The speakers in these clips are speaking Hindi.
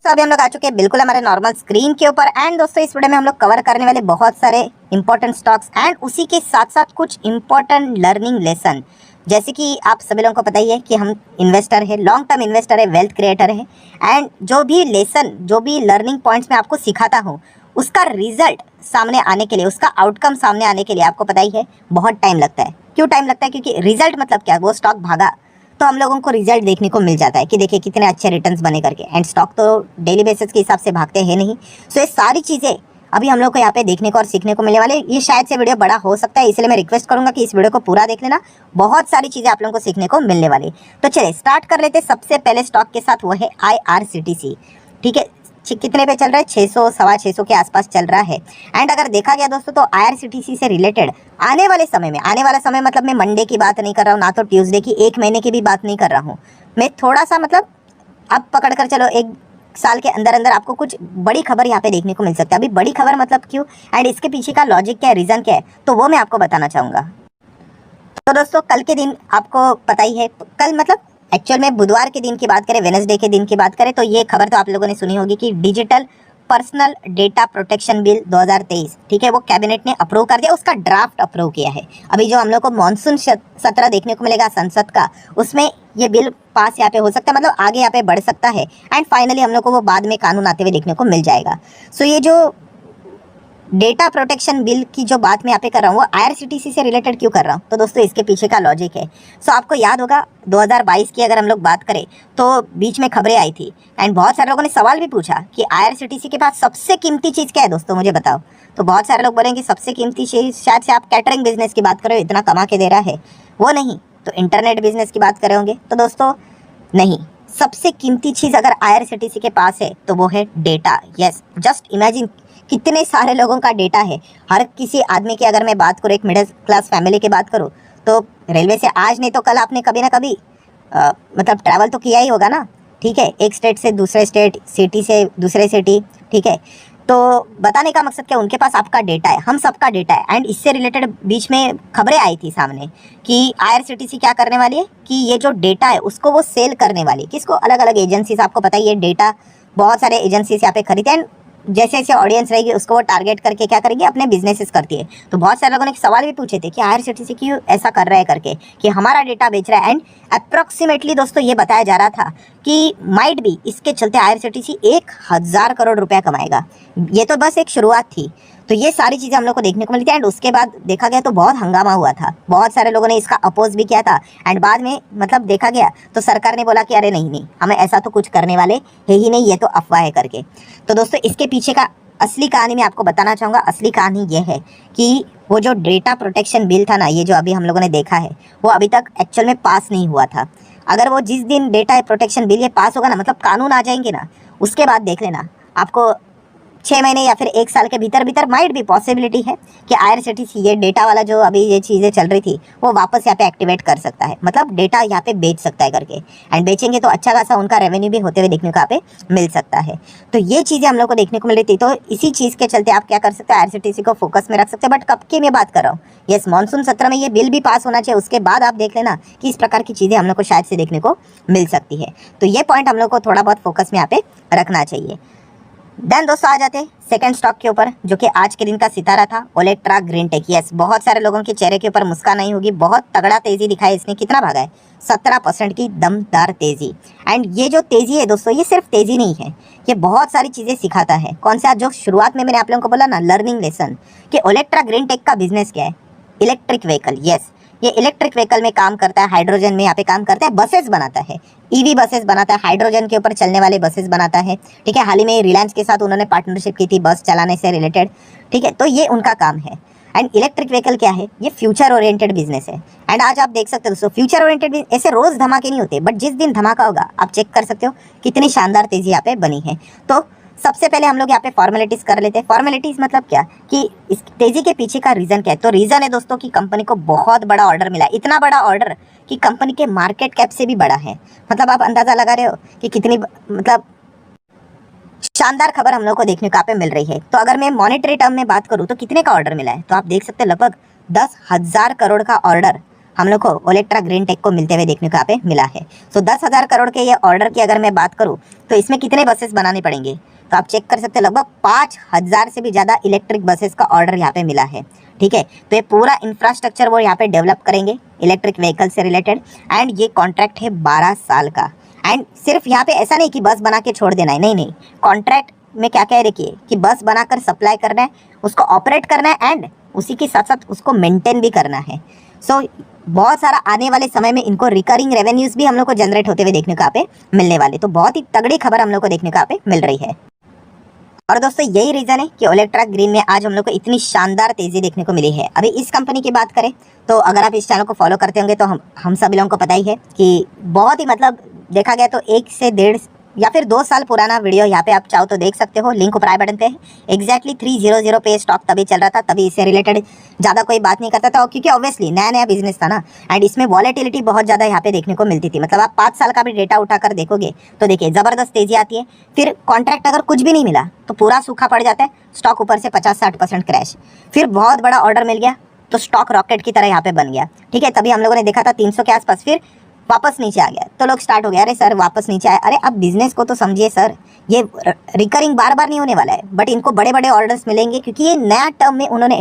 तो अभी हम लोग आ चुके हैं बिल्कुल हमारे नॉर्मल स्क्रीन के ऊपर। एंड दोस्तों इस वीडियो में हम लोग कवर करने वाले बहुत सारे इंपॉर्टेंट स्टॉक्स एंड उसी के साथ साथ कुछ इंपॉर्टेंट लर्निंग लेसन। जैसे कि आप सभी लोगों को पता ही है कि हम इन्वेस्टर है, लॉन्ग टर्म इन्वेस्टर है, वेल्थ क्रिएटर है। एंड जो भी लेसन, जो भी लर्निंग पॉइंट्स मैं आपको सिखाता हूँ, उसका रिजल्ट सामने आने के लिए, उसका आउटकम सामने आने के लिए आपको पता ही है बहुत टाइम लगता है। क्यों टाइम लगता है? क्योंकि रिजल्ट मतलब क्या, वो स्टॉक भागा तो हम लोगों को रिजल्ट देखने को मिल जाता है कि देखिए कितने अच्छे रिटर्न्स बने करके। एंड स्टॉक तो डेली बेसिस के हिसाब से भागते हैं नहीं। सो ये सारी चीज़ें अभी हम लोग को यहाँ पे देखने को और सीखने को मिलने वाले। ये शायद से वीडियो बड़ा हो सकता है, इसलिए मैं रिक्वेस्ट करूंगा कि इस वीडियो को पूरा देख लेना, बहुत सारी चीज़ें आप लोगों को सीखने को मिलने वाली। तो चलिए स्टार्ट कर लेते। सबसे पहले स्टॉक के साथ वो है IRCTC। ठीक है, कितने पे चल रहा है? 600 सवा 600 के आसपास चल रहा है। एंड अगर देखा गया दोस्तों तो IRCTC से रिलेटेड आने वाले समय में, आने वाला समय मतलब मैं मंडे की बात नहीं कर रहा हूँ, ना तो ट्यूसडे की, एक महीने की भी बात नहीं कर रहा हूँ मैं। थोड़ा सा मतलब अब पकड़ कर चलो, एक साल के अंदर अंदर आपको कुछ बड़ी खबर यहाँ पे देखने को मिल सकता है। अभी बड़ी खबर मतलब क्यों, एंड इसके पीछे का लॉजिक क्या है, रीज़न क्या है, तो वो मैं आपको बताना चाहूँगा। तो दोस्तों कल के दिन आपको पता ही है, कल मतलब एक्चुअल में बुधवार के दिन की बात करें, वेडनेसडे के दिन की बात करें, तो ये खबर तो आप लोगों ने सुनी होगी कि digital personal data protection bill 2023, ठीक है, वो कैबिनेट ने अप्रूव कर दिया, उसका ड्राफ्ट अप्रूव किया है। अभी जो हम लोग को मॉनसून सत्र देखने को मिलेगा संसद का, उसमें ये बिल पास यहाँ पे हो सकता है, मतलब आगे यहाँ पे बढ़ सकता है। एंड फाइनली हम लोग को वो बाद में कानून आते हुए देखने को मिल जाएगा। सो ये जो डेटा प्रोटेक्शन बिल की जो बात मैं यहाँ पे कर रहा हूँ, वो IRCTC से रिलेटेड क्यों कर रहा हूँ, तो दोस्तों इसके पीछे का लॉजिक है। सो आपको याद होगा 2022 की अगर हम लोग बात करें तो बीच में खबरें आई थी एंड बहुत सारे लोगों ने सवाल भी पूछा कि IRCTC के पास सबसे कीमती चीज़ क्या है दोस्तों, मुझे बताओ। तो बहुत सारे लोग बोलेंगे सबसे कीमती चीज़ शायद से आप कैटरिंग बिजनेस की बात करो, इतना कमा के दे रहा है, वो नहीं तो इंटरनेट बिजनेस की बात कर रहे होंगे। तो दोस्तों नहीं, सबसे कीमती चीज़ अगर IRCTC के पास है तो वो है डेटा। यस, जस्ट इमेजिन कितने सारे लोगों का डेटा है। हर किसी आदमी की अगर मैं बात करूँ, एक मिडिल क्लास फैमिली की बात करूँ, तो रेलवे से आज नहीं तो कल आपने कभी ना कभी मतलब ट्रैवल तो किया ही होगा ना, ठीक है, एक स्टेट से दूसरे स्टेट, सिटी से दूसरे सिटी, ठीक है। तो बताने का मकसद क्या, उनके पास आपका डेटा है, हम सबका डेटा है। एंड इससे रिलेटेड बीच में खबरें आई थी सामने कि IRCTC क्या करने वाली है कि ये जो डेटा है उसको वो सेल करने वाली है। किसको? अलग अलग एजेंसीज, आपको पता ही है डेटा बहुत सारे एजेंसीज यहाँ पे खरीदते हैं। जैसे जैसे ऑडियंस रहेगी उसको वो टारगेट करके क्या करेगी, अपने बिजनेसेस करती है। तो बहुत सारे लोगों ने सवाल भी पूछे थे कि IRCTC क्यों ऐसा कर रहा है करके, कि हमारा डेटा बेच रहा है। एंड अप्रॉक्सीमेटली दोस्तों ये बताया जा रहा था कि माइट भी इसके चलते IRCTC 1000 करोड़ रुपया कमाएगा। ये तो बस एक शुरुआत थी। तो ये सारी चीज़ें हम लोग को देखने को मिली थी। एंड उसके बाद देखा गया तो बहुत हंगामा हुआ था, बहुत सारे लोगों ने इसका अपोज भी किया था। एंड बाद में मतलब देखा गया तो सरकार ने बोला कि अरे नहीं नहीं, हमें ऐसा तो कुछ करने वाले है ही नहीं, ये तो अफवाह है करके। तो दोस्तों इसके पीछे का असली कहानी मैं आपको बताना चाहूँगा। असली कहानी ये है कि वो जो डेटा प्रोटेक्शन बिल था ना, ये जो अभी हम लोगों ने देखा है, वो अभी तक एक्चुअल में पास नहीं हुआ था। अगर वो जिस दिन डेटा प्रोटेक्शन बिल ये पास होगा ना, मतलब कानून आ जाएंगे ना, उसके बाद देख लेना आपको 6 महीने या फिर 1 साल के भीतर भीतर माइट भी पॉसिबिलिटी है कि IRCTC ये डेटा वाला जो अभी ये चीज़ें चल रही थी वो वापस यहाँ पे एक्टिवेट कर सकता है, मतलब डेटा यहाँ पे बेच सकता है करके। एंड बेचेंगे तो अच्छा खासा उनका रेवेन्यू भी होते हुए देखने को यहाँ पे मिल सकता है। तो ये चीज़ें हम लोग को देखने को मिल रही थी। तो इसी चीज़ के चलते आप क्या कर सकते हैं, IRCTC को फोकस में रख सकते हैं। बट कब की मैं बात कर रहा हूँ, यस, मानसून सत्र में ये बिल भी पास होना चाहिए, उसके बाद आप देख लेना कि इस प्रकार की चीज़ें हम लोग को शायद से देखने को मिल सकती है। तो ये पॉइंट हम लोग को थोड़ा बहुत फोकस में यहाँ पे रखना चाहिए। देन दोस्तों आ जाते हैं सेकंड स्टॉक के ऊपर, जो कि आज के दिन का सितारा था, ओलेक्ट्रा ग्रीन टेक। यस, बहुत सारे लोगों के चेहरे के ऊपर मुस्कान नहीं होगी, बहुत तगड़ा तेजी दिखाई इसने। कितना भागा है? 17% की दमदार तेजी। एंड ये जो तेजी है दोस्तों, ये सिर्फ तेजी नहीं है, ये बहुत सारी चीज़ें सिखाता है। कौन सा? जो शुरुआत में मैंने आप लोगों को बोला ना, लर्निंग लेसन, कि ओलेक्ट्रा ग्रीन टेक का बिजनेस क्या है, इलेक्ट्रिक व्हीकल। यस, ये इलेक्ट्रिक व्हीकल में काम करता है, हाइड्रोजन में यहाँ पे काम करता है, बसेस बनाता है, EV बसेस बनाता है, हाइड्रोजन के ऊपर चलने वाले बसेस बनाता है, ठीक है। हाल ही में रिलायंस के साथ उन्होंने पार्टनरशिप की थी बस चलाने से रिलेटेड, ठीक है। तो ये उनका काम है। एंड इलेक्ट्रिक व्हीकल क्या है, ये फ्यूचर ओरिएंटेड बिजनेस है। एंड आज आप देख सकते हो दोस्तों, फ्यूचर ओरिएंटेड ऐसे रोज धमाके नहीं होते, बट जिस दिन धमाका होगा आप चेक कर सकते हो कितनी शानदार तेजी यहाँ पे बनी है। तो सबसे पहले हम लोग यहाँ पे फॉर्मेलिटीज कर लेते हैं। फॉर्मेलिटीज मतलब क्या, कि इस तेजी के पीछे का रीजन क्या है। तो रीजन है दोस्तों कि कंपनी को बहुत बड़ा ऑर्डर मिला है, इतना बड़ा ऑर्डर कि कंपनी के मार्केट कैप से भी बड़ा है। मतलब आप अंदाजा लगा रहे हो कि कितनी मतलब शानदार खबर हम लोग को देखने को यहाँ पे मिल रही है। तो अगर मैं मॉनेटरी टर्म में बात करूँ तो कितने का ऑर्डर मिला है, तो आप देख सकते हैं लगभग 10,000 करोड़ का ऑर्डर हम लोग को ओलेक्ट्रा ग्रीन टेक को मिलते हुए देखने को यहाँ पे मिला है। सो 10,000 करोड़ के ये ऑर्डर की अगर मैं बात करूँ तो इसमें कितने बसेस बनाने पड़ेंगे, तो आप चेक कर सकते हैं लगभग 5,000 से भी ज़्यादा इलेक्ट्रिक बसेस का ऑर्डर यहाँ पे मिला है। ठीक है, तो ये पूरा इंफ्रास्ट्रक्चर वो यहाँ पे डेवलप करेंगे इलेक्ट्रिक व्हीकल से रिलेटेड, एंड ये कॉन्ट्रैक्ट है 12 साल का। एंड सिर्फ यहाँ पे ऐसा नहीं कि बस बना के छोड़ देना है, नहीं नहीं, कॉन्ट्रैक्ट में क्या क्या है देखिए कि बस बनाकर सप्लाई करना है, उसको ऑपरेट करना है, एंड उसी के साथ साथ उसको मेंटेन भी करना है। सो बहुत सारा आने वाले समय में इनको रिकरिंग रेवेन्यूज भी हम लोग को जनरेट होते हुए देखने को यहाँ पे मिलने वाले, तो बहुत ही तगड़ी खबर हम लोग को देखने को यहाँ पे मिल रही है। और दोस्तों यही रीज़न है कि ओलेक्ट्रा ग्रीन में आज हम लोग को इतनी शानदार तेज़ी देखने को मिली है। अभी इस कंपनी की बात करें तो अगर आप इस चैनल को फॉलो करते होंगे तो हम सभी लोगों को पता ही है कि बहुत ही मतलब देखा गया तो 1 से 1.5 या फिर 2 साल पुराना वीडियो यहाँ पे आप चाहो तो देख सकते हो, लिंक ऊपर आई बटन पे है। एग्जैक्टली 300 पे स्टॉक तभी चल रहा था, तभी इससे रिलेटेड ज़्यादा कोई बात नहीं करता था, क्योंकि ऑब्वियसली नया नया बिजनेस था ना, एंड इसमें वॉलेटिलिटी बहुत ज़्यादा यहाँ पे देखने को मिलती थी। मतलब आप 5 साल का भी डेटा उठाकर देखोगे तो देखिए ज़बरदस्त तेज़ी आती है। फिर कॉन्ट्रैक्ट अगर कुछ भी नहीं मिला तो पूरा सूखा पड़ जाता है, स्टॉक ऊपर से 50-60% क्रैश। फिर बहुत बड़ा ऑर्डर मिल गया तो स्टॉक रॉकेट की तरह यहाँ पे बन गया। ठीक है, तभी हम लोगों ने देखा था 300 के आसपास, फिर वापस नीचे आ गया तो लोग स्टार्ट हो गया, अरे सर वापस नीचे आया, अरे अब बिजनेस को तो समझिए सर, ये रिकरिंग बार बार नहीं होने वाला है, बट इनको बड़े बड़े ऑर्डर्स मिलेंगे क्योंकि ये नया टर्म में उन्होंने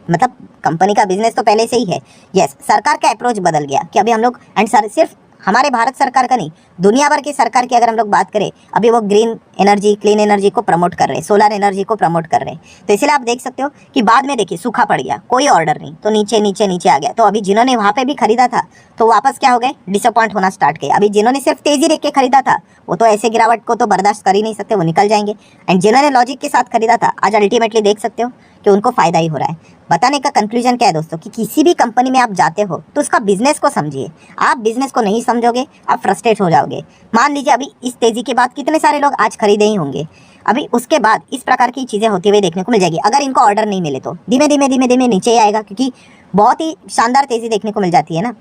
मतलब कंपनी का बिजनेस तो पहले से ही है। यस, सरकार का अप्रोच बदल गया कि अभी हम लोग, एंड सर सिर्फ हमारे भारत सरकार का नहीं, दुनिया भर की सरकार की अगर हम लोग बात करें, अभी वो ग्रीन एनर्जी, क्लीन एनर्जी को प्रमोट कर रहे हैं, सोलर एनर्जी को प्रमोट कर रहे हैं। तो इसलिए आप देख सकते हो कि बाद में देखिए सूखा पड़ गया, कोई ऑर्डर नहीं, तो नीचे नीचे नीचे आ गया। तो अभी जिन्होंने वहाँ पे भी खरीदा था तो वापस क्या हो गए, डिसअपॉइंट होना स्टार्ट किया। अभी जिन्होंने सिर्फ तेजी देख के खरीदा था वो तो ऐसे गिरावट को तो बर्दाश्त कर ही नहीं सकते, वो निकल जाएंगे। एंड जिन्होंने लॉजिक के साथ खरीदा था आज अल्टीमेटली देख सकते हो कि उनको फायदा ही हो रहा है। बताने का कंक्लूजन क्या है दोस्तों कि किसी भी कंपनी में आप जाते हो तो उसका बिजनेस को समझिए। आप बिजनेस को नहीं समझोगे आप फ्रस्ट्रेट हो जाओगे। मान लीजिए अभी इस तेजी के बाद कितने सारे लोग आज खरीदे ही होंगे, अभी उसके बाद इस प्रकार की चीज़ें होती हुई देखने को मिल जाएगी। अगर इनको ऑर्डर नहीं मिले तो धीमे धीमे धीमे धीमे नीचे ही आएगा, क्योंकि बहुत ही शानदार तेज़ी देखने को मिल जाती है ना।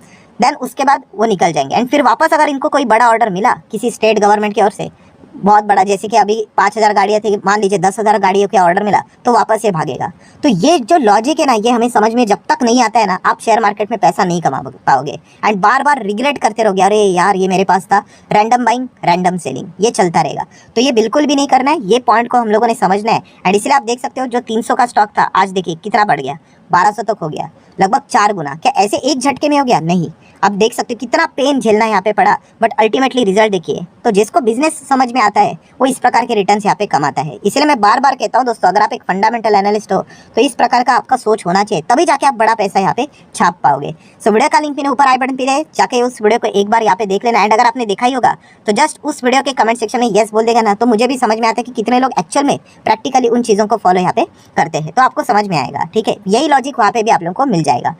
देन उसके बाद वो निकल जाएंगे, एंड फिर वापस अगर इनको कोई बड़ा ऑर्डर मिला किसी स्टेट गवर्नमेंट की ओर से बहुत बड़ा, जैसे कि अभी 5,000 गाड़ियाँ थी, मान लीजिए 10,000 गाड़ियों का ऑर्डर मिला तो वापस ये भागेगा। तो ये जो लॉजिक है ना, ये हमें समझ में जब तक नहीं आता है ना, आप शेयर मार्केट में पैसा नहीं कमा पाओगे, एंड बार बार रिग्रेट करते रहोगे, अरे यार ये मेरे पास था। रैंडम बाइंग, रैंडम सेलिंग, ये चलता रहेगा। तो ये बिल्कुल भी नहीं करना है, ये पॉइंट को हम लोगों ने समझना है। एंड इसलिए आप देख सकते हो जो 300 का स्टॉक था आज देखिए कितना बढ़ गया, 1200 तक हो गया, लगभग 4 गुना। क्या ऐसे एक झटके में हो गया? नहीं, आप देख सकते हो कितना पेन झेलना यहाँ पे पड़ा, बट अल्टीमेटली रिजल्ट देखिए। तो जिसको बिजनेस समझ में आता है वो इस प्रकार के रिटर्न्स यहाँ पे कमाता है। इसलिए मैं बार बार कहता हूँ दोस्तों, अगर आप एक फंडामेंटल एनालिस्ट हो तो इस प्रकार का आपका सोच होना चाहिए, तभी जाके आप बड़ा पैसा यहाँ पे छाप पाओगे। सो वीडियो का लिंक मैंने ऊपर आई बटन पे है, जाके उस वीडियो को एक बार यहाँ पे देख लेना। एंड अगर आपने देखा ही होगा तो जस्ट उस वीडियो के कमेंट सेक्शन में यस बोल देगा ना, तो मुझे भी समझ में आता है कि कितने लोग एक्चुअल में प्रैक्टिकली उन चीज़ों को फॉलो यहाँ पे करते हैं, तो आपको समझ में आएगा। ठीक है, यही लॉजिक वहाँ पे भी आप लोगों को मिल जाएगा।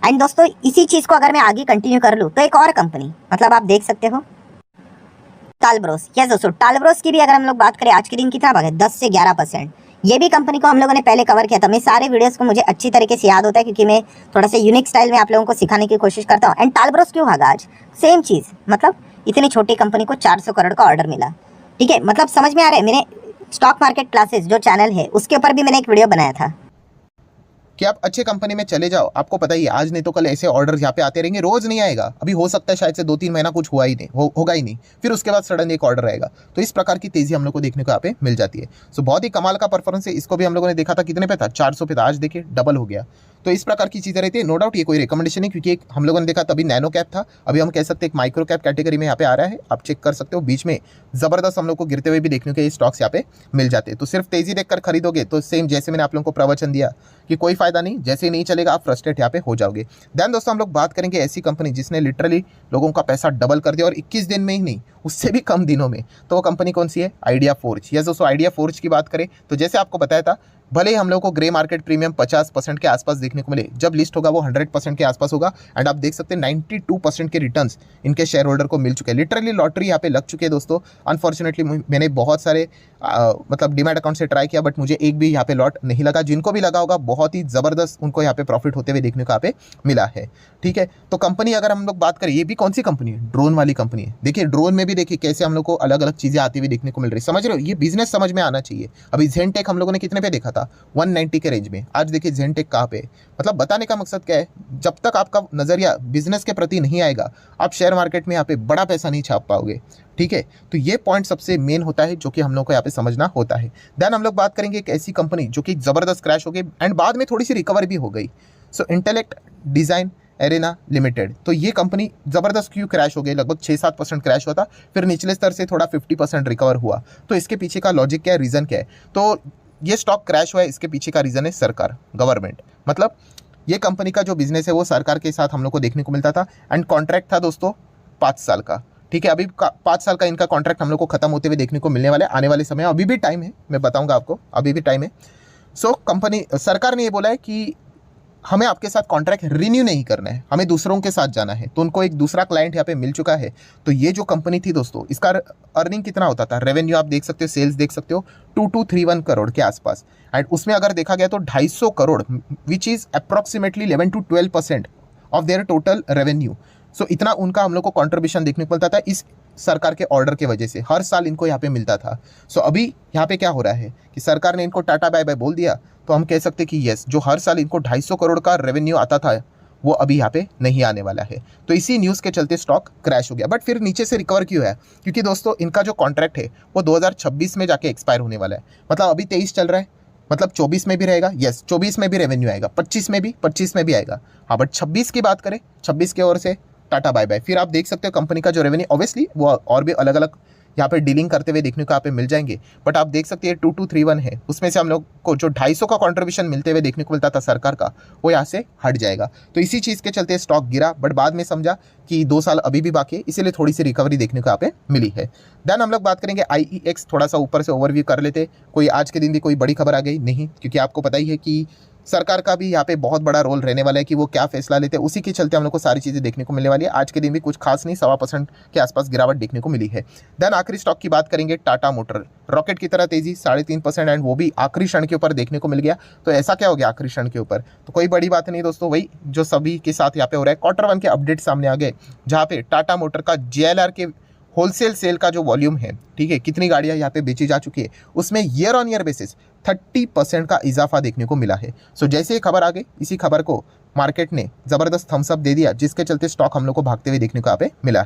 एंड दोस्तों इसी चीज़ को अगर मैं आगे कंटिन्यू कर लूँ तो एक और कंपनी, मतलब आप देख सकते हो टालब्रोस। यस दोस्तों, टालब्रोस की भी अगर हम लोग बात करें आज के दिन कितना भागा है, 10 से 11%। ये भी कंपनी को हम लोगों ने पहले कवर किया था। मैं सारे वीडियोस को मुझे अच्छी तरीके से याद होता है, क्योंकि मैं थोड़ा सा यूनिक स्टाइल में आप लोगों को सिखाने की कोशिश करता हूँ। एंड टालब्रोस क्यों भागा आज? सेम चीज़, मतलब इतनी छोटी कंपनी को 400 करोड़ का ऑर्डर मिला। ठीक है, मतलब समझ में आ रहा है। मैंने स्टॉक मार्केट क्लासेस जो चैनल है उसके ऊपर भी मैंने एक वीडियो बनाया था कि आप अच्छे कंपनी में चले जाओ, आपको पता ही है आज नहीं तो कल ऐसे ऑर्डर यहाँ पे आते रहेंगे, रोज नहीं आएगा। अभी हो सकता है शायद से 2-3 महीना कुछ हुआ ही नहीं, होगा ही नहीं, फिर उसके बाद सडन एक ऑर्डर आएगा। तो इस प्रकार की तेजी हम लोग को देखने को यहाँ पे मिल जाती है। सो बहुत ही कमाल का परफॉर्मेंस है। इसको भी हम लोगों ने देखा था कितने पे था, 400 पे था, आज देखिए डबल हो गया। तो इस प्रकार की चीज़ें रहती है। नो डाउट ये कोई रिकमेंडेशन है, क्योंकि एक हम लोगों ने देखा तभी नैनो कैप था, अभी हम कह सकते हैं एक माइक्रो कैप कैटेगरी में यहाँ पे आ रहा है। आप चेक कर सकते हो, बीच में जबरदस्त हम लोग को गिरते हुए भी देखने को ये स्टॉक्स यहाँ पे मिल जाते हैं। तो सिर्फ तेजी देखकर खरीदोगे तो सेम जैसे मैंने आप लोगों को प्रवचन दिया कि कोई फायदा नहीं, जैसे नहीं चलेगा आप फ्रस्ट्रेट यहाँ पे हो जाओगे। देन दोस्तों हम लोग बात करेंगे ऐसी कंपनी जिसने लिटरली लोगों का पैसा डबल कर दिया, और 21 दिन में ही नहीं, उससे भी कम दिनों में। तो वो कंपनी कौन सी है? Idea forge. यस दोस्तों, आइडिया फोर्ज की बात करें तो जैसे आपको बताया था, भले ही हम लोग को ग्रे मार्केट प्रीमियम 50% के आसपास देखने को मिले, जब लिस्ट होगा वो 100% के आसपास होगा। एंड आप देख सकते हैं 92% के रिटर्न्स इनके शेयर होल्डर को मिल चुके हैं। लिटरली लॉटरी यहाँ पे लग चुके हैं दोस्तों। अनफॉर्चुनेटली मैंने बहुत सारे मतलब डीमैट अकाउंट से ट्राई किया, बट मुझे एक भी यहाँ पे लॉट नहीं लगा। जिनको भी लगा होगा बहुत ही ज़बरदस्त उनको यहाँ पे प्रॉफिट होते हुए देखने को यहाँ पे मिला है। ठीक है, तो कंपनी अगर हम लोग बात करें, ये भी कौन सी कंपनी है? ड्रोन वाली कंपनी है। देखिए ड्रोन में भी देखिए कैसे हम लोग को अलग अलग चीज़ें आती हुई देखने को मिल रही है। समझ रहे हो, ये बिजनेस समझ में आना चाहिए। अभी जेनटेक हम लोगों ने कितने पे देखा था? था 190 के रेंज में, आज देखिए जेनटेक कहाँ पे है। मतलब बताने का मकसद क्या है, जब तक आपका नज़रिया बिजनेस के प्रति नहीं आएगा आप शेयर मार्केट में यहाँ पे बड़ा पैसा नहीं छाप पाओगे, ठीक है। तो ये पॉइंट सबसे मेन होता है जो कि हम लोग को यहाँ पे समझना होता है। देन हम लोग बात करेंगे एक ऐसी कंपनी जो कि ज़बरदस्त क्रैश हो गई एंड बाद में थोड़ी सी रिकवर भी हो गई। सो इंटेलेक्ट डिज़ाइन एरेना लिमिटेड, तो ये कंपनी ज़बरदस्त क्यों क्रैश हो गई, लगभग 6-7% क्रैश हुआ था, फिर निचले स्तर से थोड़ा 50% रिकवर हुआ। तो इसके पीछे का लॉजिक क्या है, रीज़न क्या है? तो ये स्टॉक क्रैश हुआ है, इसके पीछे का रीज़न है सरकार, गवर्नमेंट। मतलब ये कंपनी का जो बिजनेस है वो सरकार के साथ हम लोग को देखने को मिलता था एंड कॉन्ट्रैक्ट था दोस्तों 5 साल का, ठीक है। अभी 5 साल का इनका कॉन्ट्रैक्ट हम लोग को खत्म होते हुए देखने को मिलने वाला है आने वाले समय, अभी भी टाइम है, मैं बताऊंगा आपको, अभी भी टाइम है। सो कंपनी सरकार ने ये बोला है कि हमें आपके साथ कॉन्ट्रैक्ट रिन्यू नहीं करना है, हमें दूसरों के साथ जाना है। तो उनको एक दूसरा क्लाइंट यहाँ पे मिल चुका है। तो ये जो कंपनी थी दोस्तों, इसका अर्निंग कितना होता था, रेवेन्यू आप देख सकते हो, सेल्स देख सकते हो 2231 करोड़ के आसपास, एंड उसमें अगर देखा गया तो 250 crore which is approximately 11 to 12% of their total revenue. So इतना उनका हम लोग को कॉन्ट्रीब्यूशन देखने को मिलता था इस सरकार के ऑर्डर के वजह से, हर साल इनको यहाँ पे मिलता था। सो अभी यहाँ पे क्या हो रहा है कि सरकार ने इनको टाटा बाय बाय बोल दिया, तो हम कह सकते कि यस, जो हर साल इनको 250 करोड़ का रेवेन्यू आता था वो अभी यहाँ पे नहीं आने वाला है। तो इसी न्यूज़ के चलते स्टॉक क्रैश हो गया, बट फिर नीचे से रिकवर क्यों है, क्योंकि दोस्तों इनका जो कॉन्ट्रैक्ट है वो 2026 में जाके एक्सपायर होने वाला है। मतलब अभी 23 चल रहा है, मतलब 24 में भी रहेगा, यस 24 में भी रेवेन्यू आएगा, 25 में भी, 25 में भी आएगा, हाँ। बट 26 की बात करें, 26 की ओर से टाटा बाय बाय। फिर आप देख सकते हो कंपनी का जो रेवेन्यू, ऑब्वियसली वो और भी अलग अलग यहाँ पे डीलिंग करते हुए देखने को यहाँ पे मिल जाएंगे, बट आप देख सकते हैं 2231 है, उसमें से हम लोग को जो 250 का कंट्रीब्यूशन मिलते हुए देखने को मिलता था सरकार का, वो यहाँ से हट जाएगा। तो इसी चीज़ के चलते स्टॉक गिरा, बट बाद में समझा कि 2 साल अभी भी बाकी है, इसीलिए थोड़ी सी रिकवरी देखने को यहाँ पे मिली है। देन हम लोग बात करेंगे IEX, थोड़ा सा ऊपर से ओवरव्यू कर लेते। कोई आज के दिन भी कोई बड़ी खबर आ गई नहीं, क्योंकि आपको पता ही है कि सरकार का भी यहाँ पे बहुत बड़ा रोल रहने वाला है कि वो क्या फैसला लेते हैं, उसी के चलते हम लोग को सारी चीज़ें देखने को मिलने वाली है। आज के दिन भी कुछ खास नहीं, 1.25% के आसपास गिरावट देखने को मिली है। देन आखिरी स्टॉक की बात करेंगे, टाटा मोटर, रॉकेट की तरह तेजी 3.5% एंड वो भी आखिरी क्षण के ऊपर देखने को मिल गया। तो ऐसा क्या हो गया आखिरी क्षण के ऊपर, तो कोई बड़ी बात नहीं दोस्तों, वही जो सभी के साथ यहाँ पे हो रहा है। Q1 के अपडेट सामने आ गए, जहाँ पे टाटा मोटर का JLR के होलसेल सेल का जो वॉल्यूम है, ठीक है, कितनी गाड़ियां यहाँ पे बेची जा चुकी है, उसमें ईयर ऑन ईयर बेसिस 30% का इजाफा देखने को मिला है। सो जैसे ये खबर आ गई, इसी खबर को मार्केट ने ज़बरदस्त थम्स अप दे दिया, जिसके चलते स्टॉक हम लोग को भागते हुए देखने को यहाँ पे मिला है।